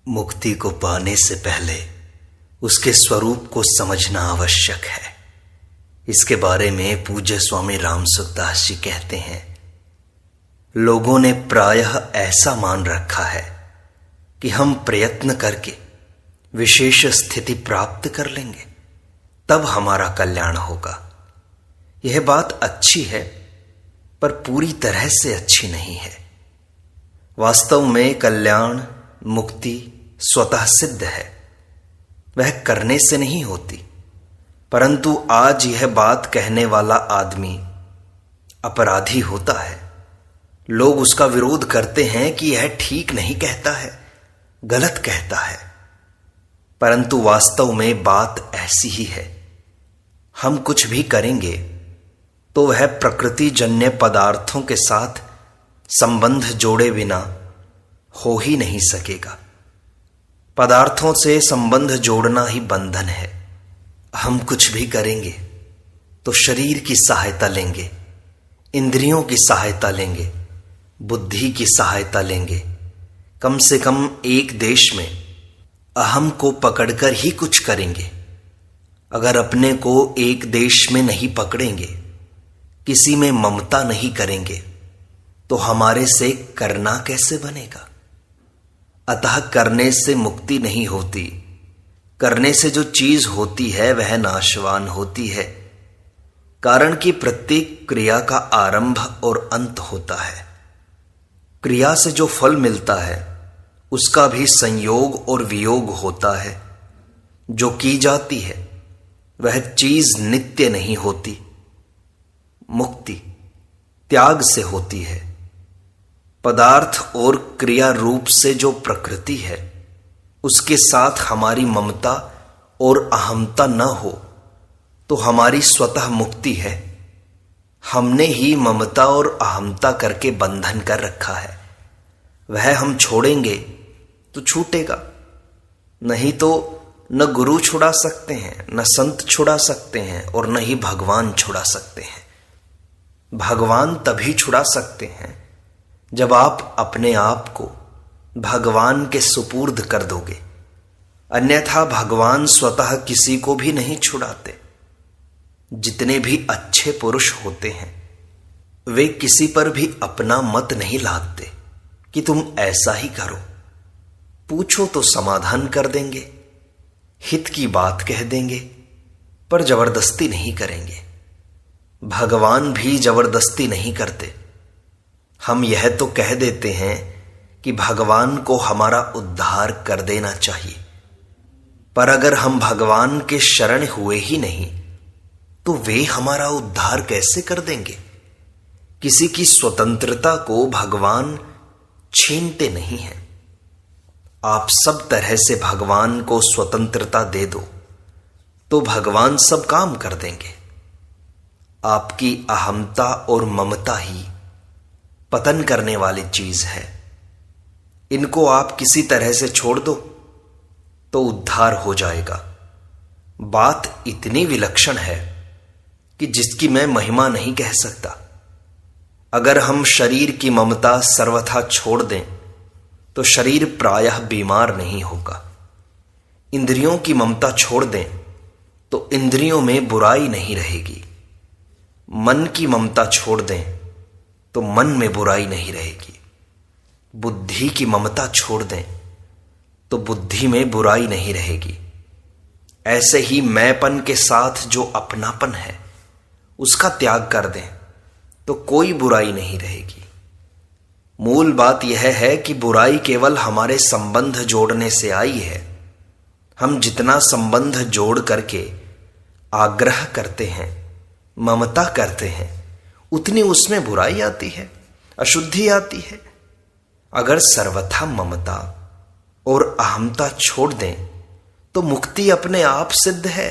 मुक्ति को पाने से पहले उसके स्वरूप को समझना आवश्यक है। इसके बारे में पूज्य स्वामी राम सुखदास जी कहते हैं, लोगों ने प्रायः ऐसा मान रखा है कि हम प्रयत्न करके विशेष स्थिति प्राप्त कर लेंगे तब हमारा कल्याण होगा। यह बात अच्छी है, पर पूरी तरह से अच्छी नहीं है। वास्तव में कल्याण मुक्ति स्वतः सिद्ध है, वह करने से नहीं होती। परंतु आज यह बात कहने वाला आदमी अपराधी होता है। लोग उसका विरोध करते हैं कि यह ठीक नहीं कहता है, गलत कहता है। परंतु वास्तव में बात ऐसी ही है। हम कुछ भी करेंगे तो वह प्रकृति जन्य पदार्थों के साथ संबंध जोड़े बिना हो ही नहीं सकेगा। पदार्थों से संबंध जोड़ना ही बंधन है। हम कुछ भी करेंगे तो शरीर की सहायता लेंगे, इंद्रियों की सहायता लेंगे, बुद्धि की सहायता लेंगे। कम से कम एक देश में अहम को पकड़कर ही कुछ करेंगे। अगर अपने को एक देश में नहीं पकड़ेंगे, किसी में ममता नहीं करेंगे, तो हमारे से करना कैसे बनेगा? अतः करने से मुक्ति नहीं होती। करने से जो चीज होती है वह नाशवान होती है। कारण कि प्रत्येक क्रिया का आरंभ और अंत होता है। क्रिया से जो फल मिलता है उसका भी संयोग और वियोग होता है। जो की जाती है वह चीज नित्य नहीं होती। मुक्ति त्याग से होती है। पदार्थ और क्रिया रूप से जो प्रकृति है उसके साथ हमारी ममता और अहमता न हो तो हमारी स्वतः मुक्ति है। हमने ही ममता और अहमता करके बंधन कर रखा है। वह हम छोड़ेंगे तो छूटेगा, नहीं तो न गुरु छुड़ा सकते हैं, न संत छुड़ा सकते हैं, और न ही भगवान छुड़ा सकते हैं। भगवान तभी छुड़ा सकते हैं जब आप अपने आप को भगवान के सुपुर्द कर दोगे। अन्यथा भगवान स्वतः किसी को भी नहीं छुड़ाते। जितने भी अच्छे पुरुष होते हैं वे किसी पर भी अपना मत नहीं लादते कि तुम ऐसा ही करो। पूछो तो समाधान कर देंगे, हित की बात कह देंगे, पर जबरदस्ती नहीं करेंगे। भगवान भी जबरदस्ती नहीं करते। हम यह तो कह देते हैं कि भगवान को हमारा उद्धार कर देना चाहिए, पर अगर हम भगवान के शरण हुए ही नहीं तो वे हमारा उद्धार कैसे कर देंगे? किसी की स्वतंत्रता को भगवान छीनते नहीं हैं। आप सब तरह से भगवान को स्वतंत्रता दे दो तो भगवान सब काम कर देंगे। आपकी अहमता और ममता ही पतन करने वाली चीज है। इनको आप किसी तरह से छोड़ दो तो उद्धार हो जाएगा। बात इतनी विलक्षण है कि जिसकी मैं महिमा नहीं कह सकता। अगर हम शरीर की ममता सर्वथा छोड़ दें तो शरीर प्रायः बीमार नहीं होगा। इंद्रियों की ममता छोड़ दें तो इंद्रियों में बुराई नहीं रहेगी। मन की ममता छोड़ दें तो मन में बुराई नहीं रहेगी। बुद्धि की ममता छोड़ दें तो बुद्धि में बुराई नहीं रहेगी। ऐसे ही मैंपन के साथ जो अपनापन है उसका त्याग कर दें तो कोई बुराई नहीं रहेगी। मूल बात यह है कि बुराई केवल हमारे संबंध जोड़ने से आई है। हम जितना संबंध जोड़ करके आग्रह करते हैं, ममता करते हैं, उतनी उसमें बुराई आती है, अशुद्धि आती है। अगर सर्वथा ममता और अहमता छोड़ दें तो मुक्ति अपने आप सिद्ध है।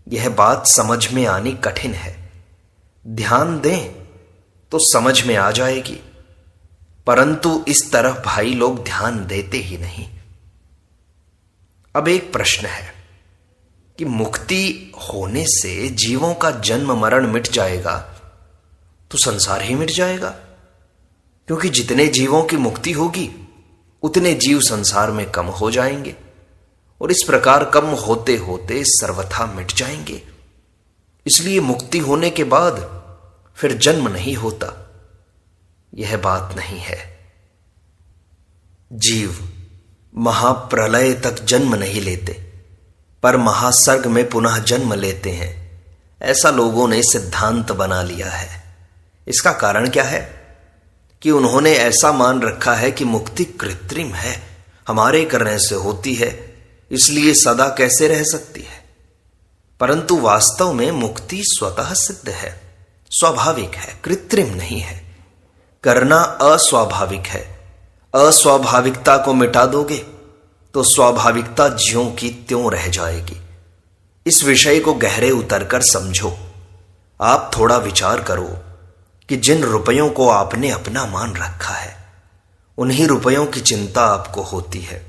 यह बात समझ में आनी कठिन है। ध्यान दें तो समझ में आ जाएगी, परंतु इस तरफ भाई लोग ध्यान देते ही नहीं। अब एक प्रश्न है कि मुक्ति होने से जीवों का जन्म मरण मिट जाएगा तो संसार ही मिट जाएगा? क्योंकि जितने जीवों की मुक्ति होगी उतने जीव संसार में कम हो जाएंगे और इस प्रकार कम होते होते सर्वथा मिट जाएंगे। इसलिए मुक्ति होने के बाद फिर जन्म नहीं होता, यह बात नहीं है। जीव महाप्रलय तक जन्म नहीं लेते पर महासर्ग में पुनः जन्म लेते हैं, ऐसा लोगों ने सिद्धांत बना लिया है। इसका कारण क्या है कि उन्होंने ऐसा मान रखा है कि मुक्ति कृत्रिम है, हमारे करने से होती है, इसलिए सदा कैसे रह सकती है। परंतु वास्तव में मुक्ति स्वतः सिद्ध है, स्वाभाविक है, कृत्रिम नहीं है। करना अस्वाभाविक है। अस्वाभाविकता को मिटा दोगे तो स्वाभाविकता ज्यों की त्यों रह जाएगी। इस विषय को गहरे उतरकर समझो। आप थोड़ा विचार करो कि जिन रुपयों को आपने अपना मान रखा है उन्हीं रुपयों की चिंता आपको होती है।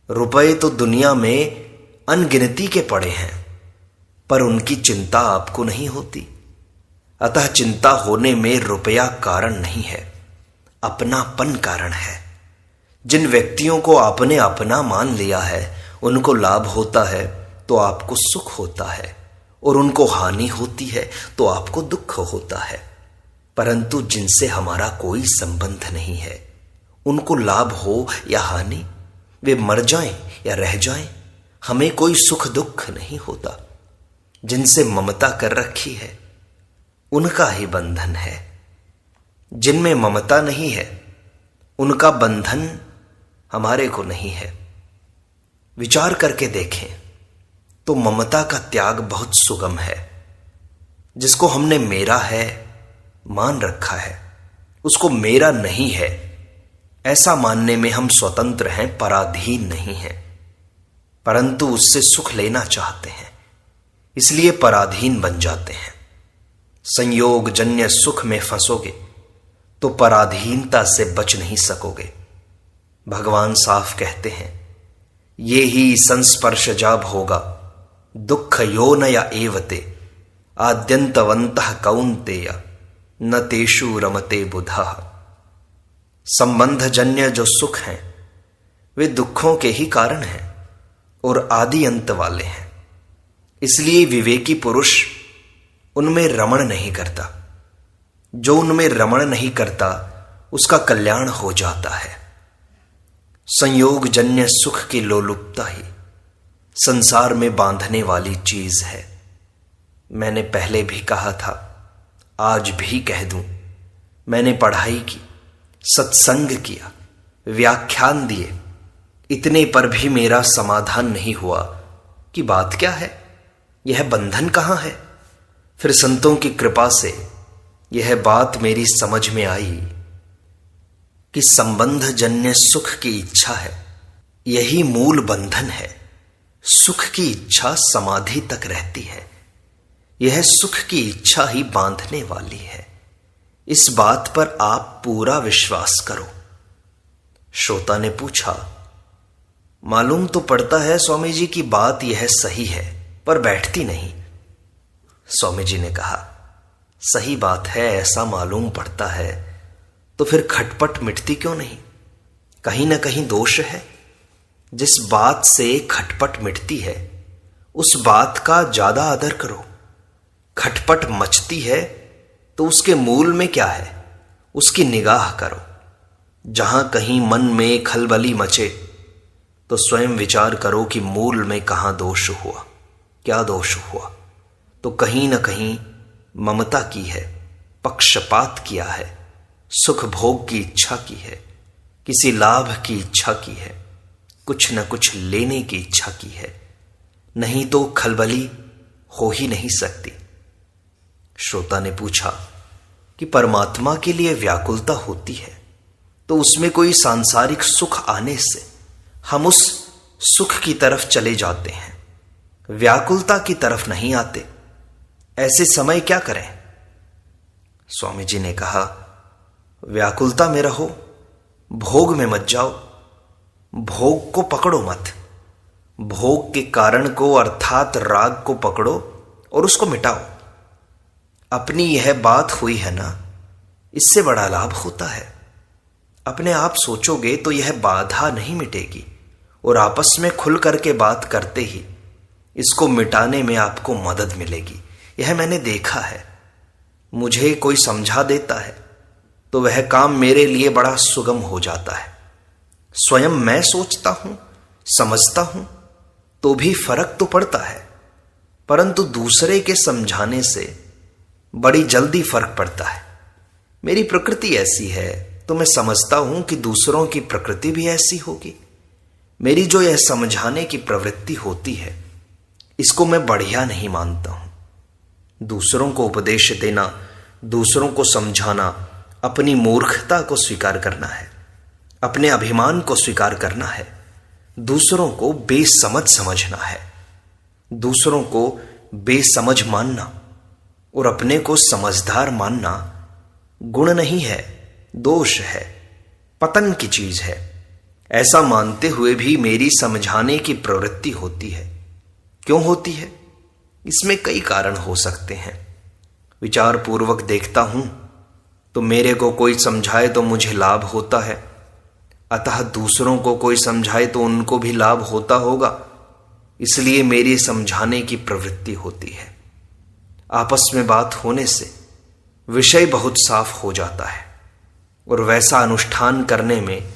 रुपए तो दुनिया में अनगिनती के पड़े हैं पर उनकी चिंता आपको नहीं होती। अतः चिंता होने में रुपया कारण नहीं है, अपनापन कारण है। जिन व्यक्तियों को आपने अपना मान लिया है उनको लाभ होता है तो आपको सुख होता है, और उनको हानि होती है तो आपको दुख होता है। परंतु जिनसे हमारा कोई संबंध नहीं है, उनको लाभ हो या हानि, वे मर जाएं या रह जाएं, हमें कोई सुख दुख नहीं होता। जिनसे ममता कर रखी है उनका ही बंधन है। जिनमें ममता नहीं है उनका बंधन हमारे को नहीं है। विचार करके देखें तो ममता का त्याग बहुत सुगम है। जिसको हमने मेरा है मान रखा है उसको मेरा नहीं है ऐसा मानने में हम स्वतंत्र हैं, पराधीन नहीं हैं। परंतु उससे सुख लेना चाहते हैं, इसलिए पराधीन बन जाते हैं। संयोग जन्य सुख में फंसोगे तो पराधीनता से बच नहीं सकोगे। भगवान साफ कहते हैं, ये ही संस्पर्श जाब होगा दुख यो नया एवते आद्यंतवंतः कौन्तेय न तेषु रमते बुधः। संबंध जन्य जो सुख हैं वे दुखों के ही कारण हैं और आदि अंत वाले हैं। इसलिए विवेकी पुरुष उनमें रमण नहीं करता। जो उनमें रमण नहीं करता उसका कल्याण हो जाता है। संयोग जन्य सुख की लोलुपता ही संसार में बांधने वाली चीज है। मैंने पहले भी कहा था, आज भी कह दूं, मैंने पढ़ाई की, सत्संग किया, व्याख्यान दिए, इतने पर भी मेरा समाधान नहीं हुआ कि बात क्या है, यह बंधन कहां है। फिर संतों की कृपा से यह बात मेरी समझ में आई कि संबंध जन्य सुख की इच्छा है, यही मूल बंधन है। सुख की इच्छा समाधि तक रहती है, यह सुख की इच्छा ही बांधने वाली है। इस बात पर आप पूरा विश्वास करो। श्रोता ने पूछा, मालूम तो पड़ता है स्वामी जी की बात यह सही है पर बैठती नहीं। स्वामी जी ने कहा, सही बात है, ऐसा मालूम पड़ता है तो फिर खटपट मिटती क्यों नहीं? कहीं ना कहीं दोष है। जिस बात से खटपट मिटती है उस बात का ज्यादा आदर करो। खटपट मचती है तो उसके मूल में क्या है उसकी निगाह करो। जहां कहीं मन में खलबली मचे तो स्वयं विचार करो कि मूल में कहां दोष हुआ, क्या दोष हुआ। तो कहीं ना कहीं ममता की है, पक्षपात किया है, सुख भोग की इच्छा की है, किसी लाभ की इच्छा की है, कुछ न कुछ लेने की इच्छा की है, नहीं तो खलबली हो ही नहीं सकती। श्रोता ने पूछा कि परमात्मा के लिए व्याकुलता होती है तो उसमें कोई सांसारिक सुख आने से हम उस सुख की तरफ चले जाते हैं, व्याकुलता की तरफ नहीं आते। ऐसे समय क्या करें? स्वामी जी ने कहा, व्याकुलता में रहो, भोग में मत जाओ, भोग को पकड़ो मत। भोग के कारण को अर्थात राग को पकड़ो और उसको मिटाओ। अपनी यह बात हुई है ना, इससे बड़ा लाभ होता है। अपने आप सोचोगे तो यह बाधा नहीं मिटेगी, और आपस में खुल करके बात करते ही इसको मिटाने में आपको मदद मिलेगी। यह मैंने देखा है। मुझे कोई समझा देता है तो वह काम मेरे लिए बड़ा सुगम हो जाता है। स्वयं मैं सोचता हूं, समझता हूं तो भी फर्क तो पड़ता है, परंतु दूसरे के समझाने से बड़ी जल्दी फर्क पड़ता है। मेरी प्रकृति ऐसी है तो मैं समझता हूं कि दूसरों की प्रकृति भी ऐसी होगी। मेरी जो यह समझाने की प्रवृत्ति होती है, इसको मैं बढ़िया नहीं मानता हूं। दूसरों को उपदेश देना, दूसरों को समझाना अपनी मूर्खता को स्वीकार करना है, अपने अभिमान को स्वीकार करना है, दूसरों को बेसमझ समझना है, दूसरों को बेसमझ मानना और अपने को समझदार मानना गुण नहीं है, दोष है, पतन की चीज है। ऐसा मानते हुए भी मेरी समझाने की प्रवृत्ति होती है। क्यों होती है? इसमें कई कारण हो सकते हैं। विचार पूर्वक देखता हूं तो मेरे को कोई समझाए तो मुझे लाभ होता है, अतः दूसरों को कोई समझाए तो उनको भी लाभ होता होगा, इसलिए मेरी समझाने की प्रवृत्ति होती है। आपस में बात होने से विषय बहुत साफ हो जाता है और वैसा अनुष्ठान करने में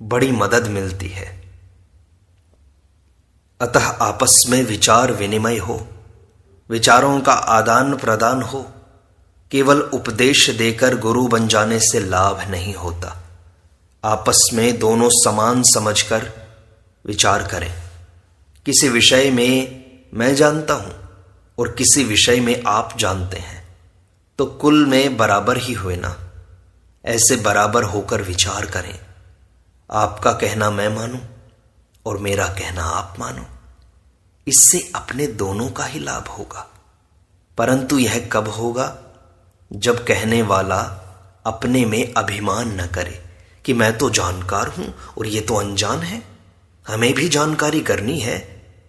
बड़ी मदद मिलती है। अतः आपस में विचार विनिमय हो, विचारों का आदान प्रदान हो। केवल उपदेश देकर गुरु बन जाने से लाभ नहीं होता। आपस में दोनों समान समझकर विचार करें। किसी विषय में मैं जानता हूं और किसी विषय में आप जानते हैं, तो कुल में बराबर ही हुए ना। ऐसे बराबर होकर विचार करें। आपका कहना मैं मानूं और मेरा कहना आप मानो। इससे अपने दोनों का ही लाभ होगा। परंतु यह कब होगा? जब कहने वाला अपने में अभिमान न करे कि मैं तो जानकार हूं और ये तो अनजान है। हमें भी जानकारी करनी है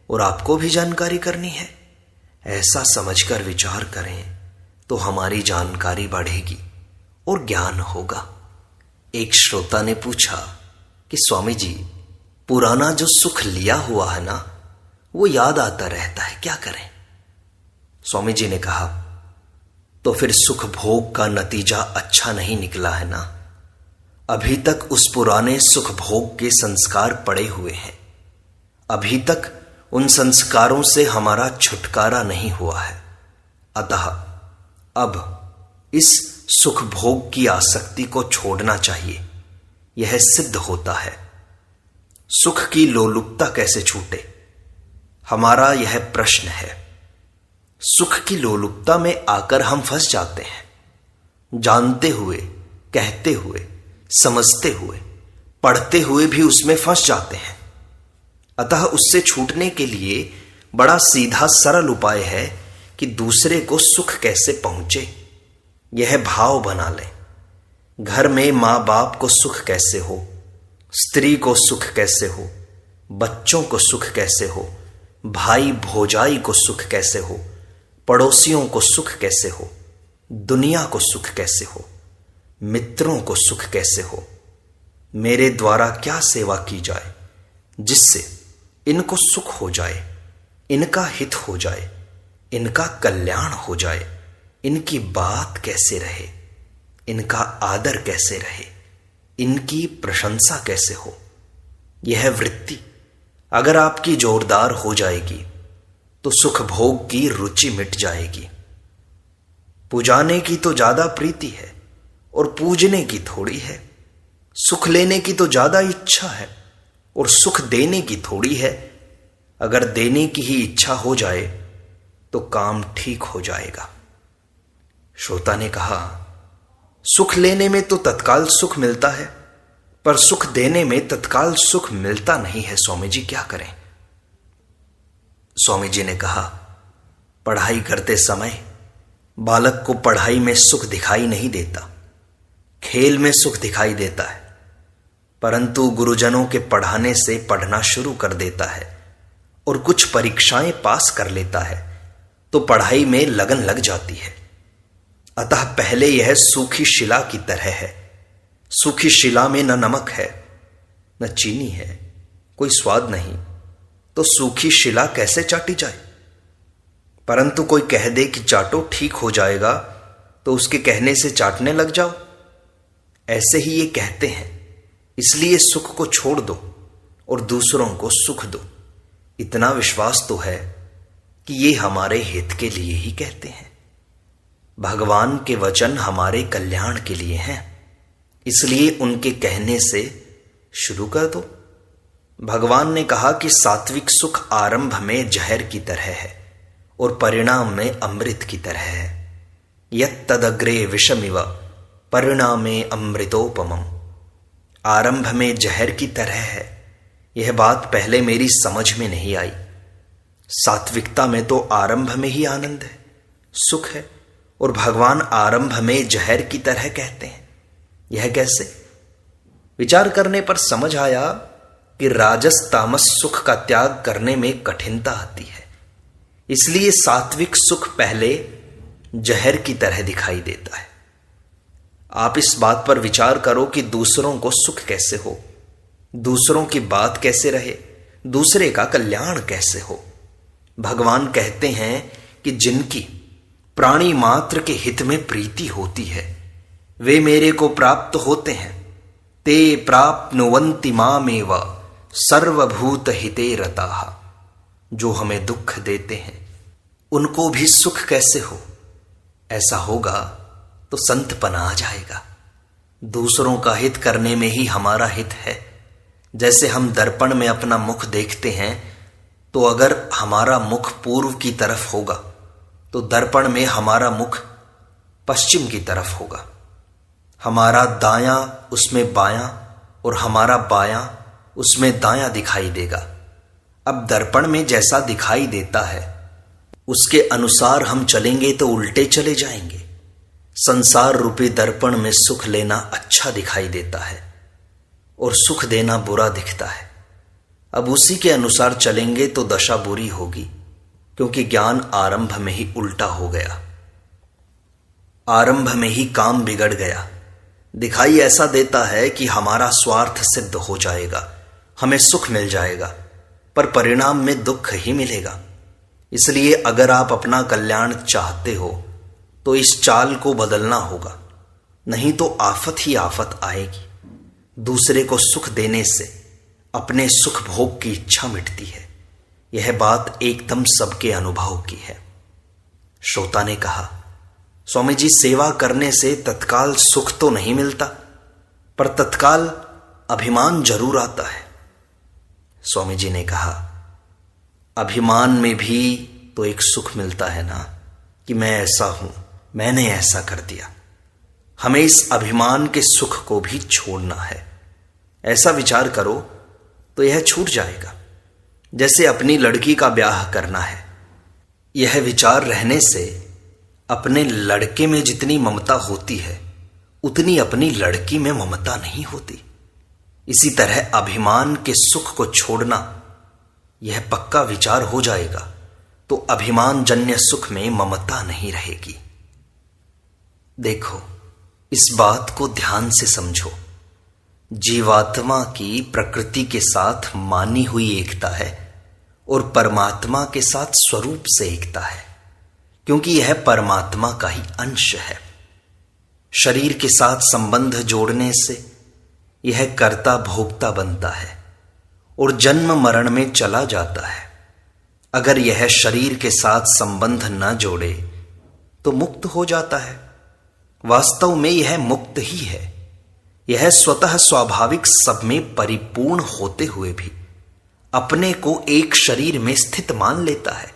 और आपको भी जानकारी करनी है। ऐसा समझकर विचार करें तो हमारी जानकारी बढ़ेगी और ज्ञान होगा। एक श्रोता ने पूछा कि स्वामी जी, पुराना जो सुख लिया हुआ है ना, वो याद आता रहता है, क्या करें? स्वामी जी ने कहा, तो फिर सुख भोग का नतीजा अच्छा नहीं निकला है ना। अभी तक उस पुराने सुख भोग के संस्कार पड़े हुए हैं। अभी तक उन संस्कारों से हमारा छुटकारा नहीं हुआ है। अतः अब इस सुख भोग की आसक्ति को छोड़ना चाहिए। यह सिद्ध होता है। सुख की लोलुपता कैसे छूटे, हमारा यह प्रश्न है। सुख की लोलुपता में आकर हम फंस जाते हैं। जानते हुए, कहते हुए, समझते हुए, पढ़ते हुए भी उसमें फंस जाते हैं। अतः उससे छूटने के लिए बड़ा सीधा सरल उपाय है कि दूसरे को सुख कैसे पहुंचे, यह भाव बना लें। घर में मां बाप को सुख कैसे हो, स्त्री को सुख कैसे हो, बच्चों को सुख कैसे हो, भाई भौजाई को सुख कैसे हो, पड़ोसियों को सुख कैसे हो, दुनिया को सुख कैसे हो, मित्रों को सुख कैसे हो। मेरे द्वारा क्या सेवा की जाए जिससे इनको सुख हो जाए, इनका हित हो जाए, इनका कल्याण हो जाए। इनकी बात कैसे रहे, इनका आदर कैसे रहे, इनकी प्रशंसा कैसे हो। यह वृत्ति अगर आपकी जोरदार हो जाएगी तो सुख भोग की रुचि मिट जाएगी। पुजाने की तो ज्यादा प्रीति है और पूजने की थोड़ी है। सुख लेने की तो ज्यादा इच्छा है और सुख देने की थोड़ी है। अगर देने की ही इच्छा हो जाए तो काम ठीक हो जाएगा। श्रोता ने कहा, सुख लेने में तो तत्काल सुख मिलता है, पर सुख देने में तत्काल सुख मिलता नहीं है। स्वामी जी क्या करें? स्वामी जी ने कहा, पढ़ाई करते समय बालक को पढ़ाई में सुख दिखाई नहीं देता, खेल में सुख दिखाई देता है। परंतु गुरुजनों के पढ़ाने से पढ़ना शुरू कर देता है और कुछ परीक्षाएं पास कर लेता है तो पढ़ाई में लगन लग जाती है। अतः पहले यह सूखी शिला की तरह है, सूखी शिला में न नमक है न चीनी है, कोई स्वाद नहीं, तो सूखी शिला कैसे चाटी जाए? परंतु कोई कह दे कि चाटो ठीक हो जाएगा, तो उसके कहने से चाटने लग जाओ। ऐसे ही ये कहते हैं, इसलिए सुख को छोड़ दो और दूसरों को सुख दो। इतना विश्वास तो है कि ये हमारे हित के लिए ही कहते हैं। भगवान के वचन हमारे कल्याण के लिए हैं, इसलिए उनके कहने से शुरू कर दो। भगवान ने कहा कि सात्विक सुख आरंभ में जहर की तरह है और परिणाम में अमृत की तरह है। यत्तदग्रे विषमिव परिणामे अमृतोपमम्। आरंभ में जहर की तरह है, यह बात पहले मेरी समझ में नहीं आई। सात्विकता में तो आरंभ में ही आनंद है, सुख है, और भगवान आरंभ में जहर की तरह कहते हैं। यह कैसे? विचार करने पर समझ आया कि राजस तामस सुख का त्याग करने में कठिनता आती है, इसलिए सात्विक सुख पहले जहर की तरह दिखाई देता है। आप इस बात पर विचार करो कि दूसरों को सुख कैसे हो, दूसरों की बात कैसे रहे, दूसरे का कल्याण कैसे हो। भगवान कहते हैं कि जिनकी प्राणी मात्र के हित में प्रीति होती है वे मेरे को प्राप्त होते हैं। ते प्राप्नुवन्ति मामेव सर्वभूत हिते रताः। जो हमें दुख देते हैं उनको भी सुख कैसे हो? ऐसा होगा तो संतपना आ जाएगा। दूसरों का हित करने में ही हमारा हित है। जैसे हम दर्पण में अपना मुख देखते हैं, तो अगर हमारा मुख पूर्व की तरफ होगा तो दर्पण में हमारा मुख पश्चिम की तरफ होगा। हमारा दायां उसमें बायां और हमारा बायां उसमें दायां दिखाई देगा। अब दर्पण में जैसा दिखाई देता है उसके अनुसार हम चलेंगे तो उल्टे चले जाएंगे। संसार रूपी दर्पण में सुख लेना अच्छा दिखाई देता है और सुख देना बुरा दिखता है। अब उसी के अनुसार चलेंगे तो दशा बुरी होगी, क्योंकि ज्ञान आरंभ में ही उल्टा हो गया, आरंभ में ही काम बिगड़ गया। दिखाई ऐसा देता है कि हमारा स्वार्थ सिद्ध हो जाएगा, हमें सुख मिल जाएगा, पर परिणाम में दुख ही मिलेगा। इसलिए अगर आप अपना कल्याण चाहते हो तो इस चाल को बदलना होगा, नहीं तो आफत ही आफत आएगी। दूसरे को सुख देने से अपने सुख भोग की इच्छा मिटती है। यह बात एकदम सबके अनुभव की है। श्रोता ने कहा, स्वामी जी, सेवा करने से तत्काल सुख तो नहीं मिलता, पर तत्काल अभिमान जरूर आता है। स्वामी जी ने कहा, अभिमान में भी तो एक सुख मिलता है ना, कि मैं ऐसा हूं, मैंने ऐसा कर दिया। हमें इस अभिमान के सुख को भी छोड़ना है। ऐसा विचार करो तो यह छूट जाएगा। जैसे अपनी लड़की का ब्याह करना है, यह विचार रहने से अपने लड़के में जितनी ममता होती है उतनी अपनी लड़की में ममता नहीं होती। इसी तरह अभिमान के सुख को छोड़ना, यह पक्का विचार हो जाएगा तो अभिमान जन्य सुख में ममता नहीं रहेगी। देखो, इस बात को ध्यान से समझो। जीवात्मा की प्रकृति के साथ मानी हुई एकता है और परमात्मा के साथ स्वरूप से एकता है, क्योंकि यह परमात्मा का ही अंश है। शरीर के साथ संबंध जोड़ने से यह कर्ता भोक्ता बनता है और जन्म मरण में चला जाता है। अगर यह शरीर के साथ संबंध न जोड़े तो मुक्त हो जाता है। वास्तव में यह मुक्त ही है। यह स्वतः स्वाभाविक सब में परिपूर्ण होते हुए भी अपने को एक शरीर में स्थित मान लेता है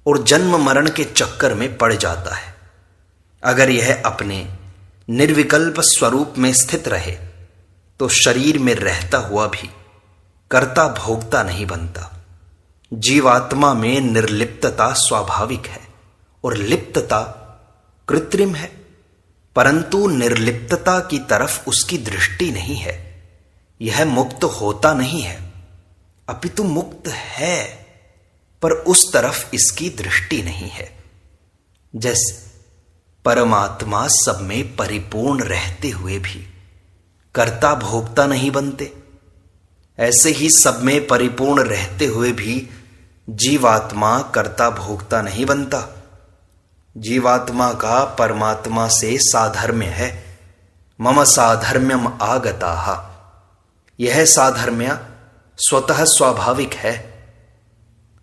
और जन्म मरण के चक्कर में पड़ जाता है। अगर यह अपने निर्विकल्प स्वरूप में स्थित रहे तो शरीर में रहता हुआ भी कर्ता भोक्ता नहीं बनता। जीवात्मा में निर्लिप्तता स्वाभाविक है और लिप्तता कृत्रिम है, परंतु निर्लिप्तता की तरफ उसकी दृष्टि नहीं है। यह मुक्त होता नहीं है, अपितु मुक्त है, पर उस तरफ इसकी दृष्टि नहीं है। जैसे परमात्मा सब में परिपूर्ण रहते हुए भी कर्ता भोक्ता नहीं बनते, ऐसे ही सब में परिपूर्ण रहते हुए भी जीवात्मा कर्ता भोक्ता नहीं बनता। जीवात्मा का परमात्मा से साधर्म्य है। मम साधर्म्यम आगताः। यह साधर्म्य स्वतः स्वाभाविक है।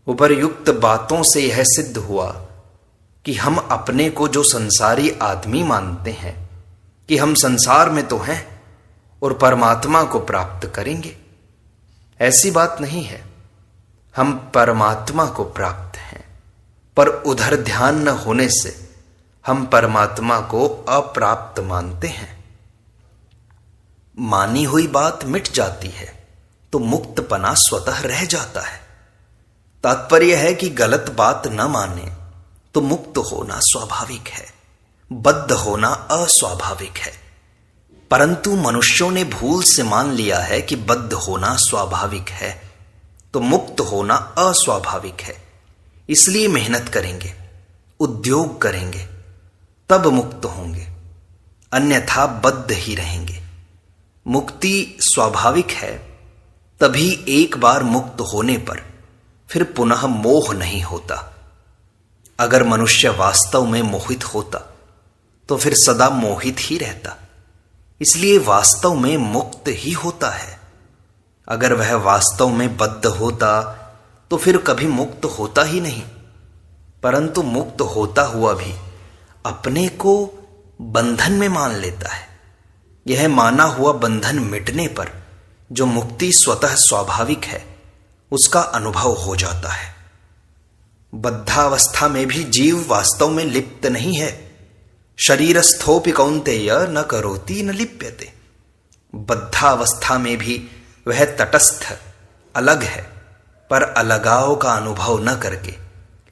उपर्युक्त बातों से यह सिद्ध हुआ कि हम अपने को जो संसारी आदमी मानते हैं कि हम संसार में तो हैं और परमात्मा को प्राप्त करेंगे, ऐसी बात नहीं है। हम परमात्मा को प्राप्त हैं, पर उधर ध्यान न होने से हम परमात्मा को अप्राप्त मानते हैं। मानी हुई बात मिट जाती है तो मुक्तपना स्वतः रह जाता है। तात्पर्य है कि गलत बात न माने तो मुक्त होना स्वाभाविक है, बद्ध होना अस्वाभाविक है। परंतु मनुष्यों ने भूल से मान लिया है कि बद्ध होना स्वाभाविक है तो मुक्त होना अस्वाभाविक है। इसलिए मेहनत करेंगे, उद्योग करेंगे, तब मुक्त होंगे, अन्यथा बद्ध ही रहेंगे। मुक्ति स्वाभाविक है, तभी एक बार मुक्त होने पर फिर पुनः मोह नहीं होता। अगर मनुष्य वास्तव में मोहित होता तो फिर सदा मोहित ही रहता, इसलिए वास्तव में मुक्त ही होता है। अगर वह वास्तव में बद्ध होता तो फिर कभी मुक्त होता ही नहीं। परंतु मुक्त होता हुआ भी अपने को बंधन में मान लेता है। यह माना हुआ बंधन मिटने पर जो मुक्ति स्वतः स्वाभाविक है उसका अनुभव हो जाता है। बद्धावस्था में भी जीव वास्तव में लिप्त नहीं है। शरीरस्थोपि कौन्तेय न करोति न लिप्यते। बद्धावस्था में भी वह तटस्थ अलग है, पर अलगाव का अनुभव न करके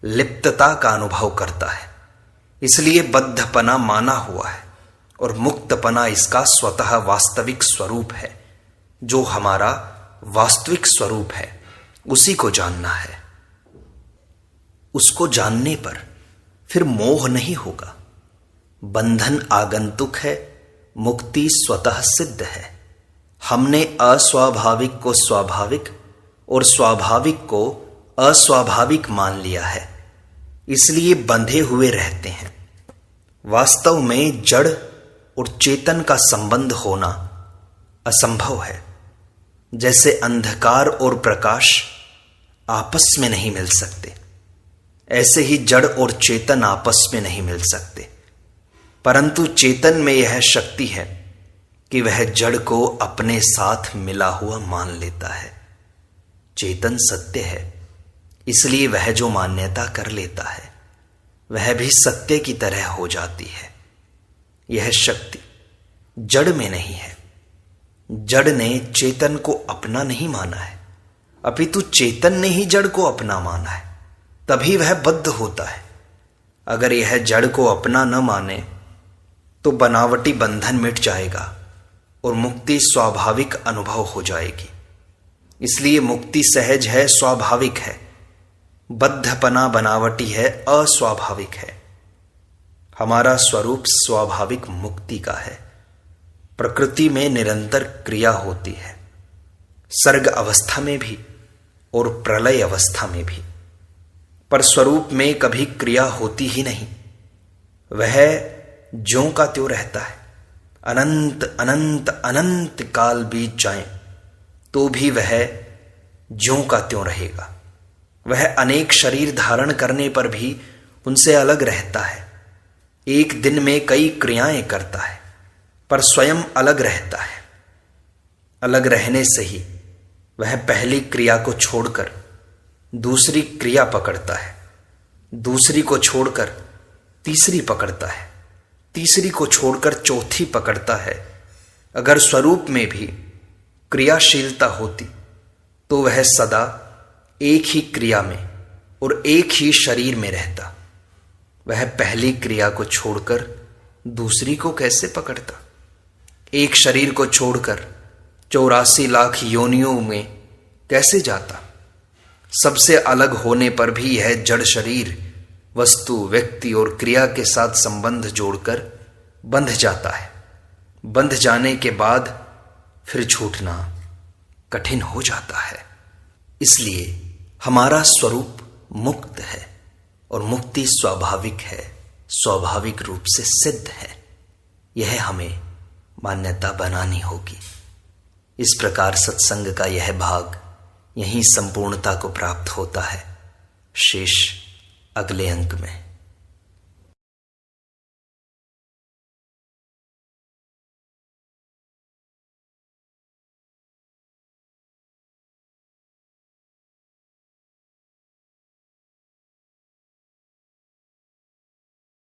लिप्तता का अनुभव करता है। इसलिए बद्धपना माना हुआ है और मुक्तपना इसका स्वतः वास्तविक स्वरूप है। जो हमारा वास्तविक स्वरूप है उसी को जानना है। उसको जानने पर फिर मोह नहीं होगा। बंधन आगंतुक है, मुक्ति स्वतः सिद्ध है। हमने अस्वाभाविक को स्वाभाविक और स्वाभाविक को अस्वाभाविक मान लिया है, इसलिए बंधे हुए रहते हैं। वास्तव में जड़ और चेतन का संबंध होना असंभव है। जैसे अंधकार और प्रकाश आपस में नहीं मिल सकते, ऐसे ही जड़ और चेतन आपस में नहीं मिल सकते। परंतु चेतन में यह शक्ति है कि वह जड़ को अपने साथ मिला हुआ मान लेता है। चेतन सत्य है, इसलिए वह जो मान्यता कर लेता है वह भी सत्य की तरह हो जाती है। यह शक्ति जड़ में नहीं है। जड़ ने चेतन को अपना नहीं माना है, अपितु चेतन ने ही जड़ को अपना माना है, तभी वह बद्ध होता है। अगर यह जड़ को अपना न माने तो बनावटी बंधन मिट जाएगा और मुक्ति स्वाभाविक अनुभव हो जाएगी। इसलिए मुक्ति सहज है, स्वाभाविक है। बद्धपना बनावटी है, अस्वाभाविक है। हमारा स्वरूप स्वाभाविक मुक्ति का है। प्रकृति में निरंतर क्रिया होती है, सर्ग अवस्था में भी और प्रलय अवस्था में भी, पर स्वरूप में कभी क्रिया होती ही नहीं। वह ज्यों का त्यों रहता है। अनंत अनंत अनंत काल बीत जाएं तो भी वह ज्यों का त्यों रहेगा। वह अनेक शरीर धारण करने पर भी उनसे अलग रहता है। एक दिन में कई क्रियाएं करता है, पर स्वयं अलग रहता है। अलग रहने से ही वह पहली क्रिया को छोड़कर दूसरी क्रिया पकड़ता है, दूसरी को छोड़कर तीसरी पकड़ता है, तीसरी को छोड़कर चौथी पकड़ता है। अगर स्वरूप में भी क्रियाशीलता होती तो वह सदा एक ही क्रिया में और एक ही शरीर में रहता। वह पहली क्रिया को छोड़कर दूसरी को कैसे पकड़ता? एक शरीर को छोड़कर 84 लाख योनियों में कैसे जाता? सबसे अलग होने पर भी यह जड़ शरीर वस्तु, व्यक्ति और क्रिया के साथ संबंध जोड़कर बंध जाता है। बंध जाने के बाद फिर छूटना कठिन हो जाता है। इसलिए हमारा स्वरूप मुक्त है और मुक्ति स्वाभाविक है, स्वाभाविक रूप से सिद्ध है। यह हमें मान्यता बनानी होगी। इस प्रकार सत्संग का यह भाग यहीं संपूर्णता को प्राप्त होता है। शेष अगले अंक में।